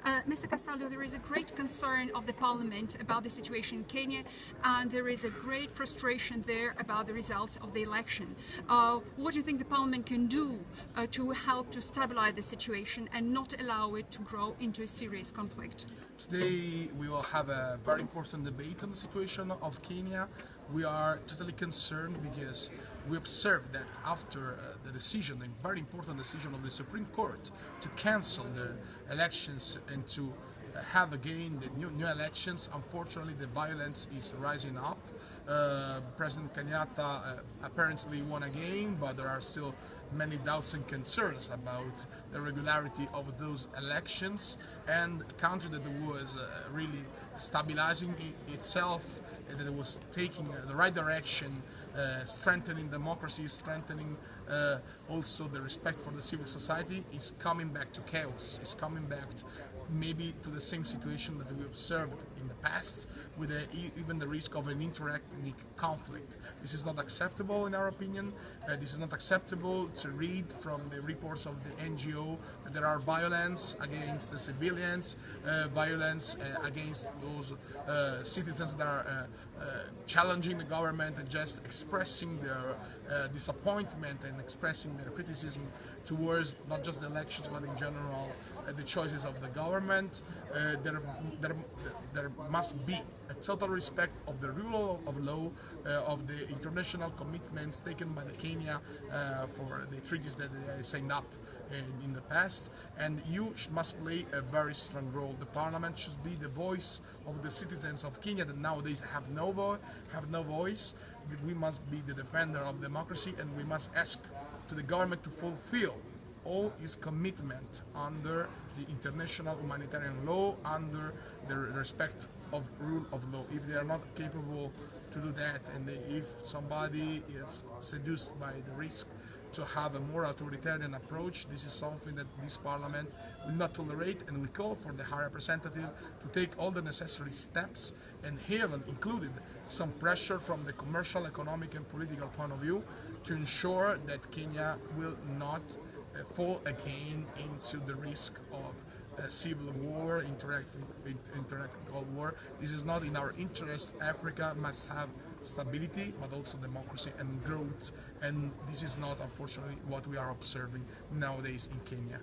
Mr. Castaldo, there is a great concern of the Parliament about the situation in Kenya, and there is a great frustration there about the results of the election. What do you think the Parliament can do to help to stabilize the situation and not allow it to grow into a serious conflict? Today we will have a very important debate on the situation of Kenya. We are totally concerned because we observed that after the decision, the very important decision of the Supreme Court to cancel the elections and to have again the new elections, unfortunately the violence is rising up. President Kenyatta apparently won again, but there are still many doubts and concerns about the regularity of those elections, and a country that was really stabilizing itself, that it was taking the right direction, strengthening democracy, strengthening also the respect for the civil society, is coming back to chaos, is coming back maybe to the same situation that we observed in the past, with even the risk of an inter-ethnic conflict. This is not acceptable in our opinion. This is not acceptable to read from the reports of the NGO that there are violence against the civilians, violence against those citizens that are challenging the government and just expressing their disappointment and expressing their criticism towards not just the elections but in general the choices of the government. There must be a total respect of the rule of law, of the international commitments taken by the Kenya for the treaties that they signed up in the past, and you must play a very strong role. The Parliament should be the voice of the citizens of Kenya that nowadays have no voice. We must be the defender of democracy, and we must ask to the government to fulfill all its commitment under the international humanitarian law, under the respect of rule of law. If they are not capable to do that, and if somebody is seduced by the risk to have a more authoritarian approach, this is something that this Parliament will not tolerate, and we call for the High Representative to take all the necessary steps, and here included some pressure from the commercial, economic and political point of view to ensure that Kenya will not fall again into the risk of civil war, inter-ethnic war. This is not in our interest. Africa must have stability, but also democracy and growth, and this is not, unfortunately, what we are observing nowadays in Kenya.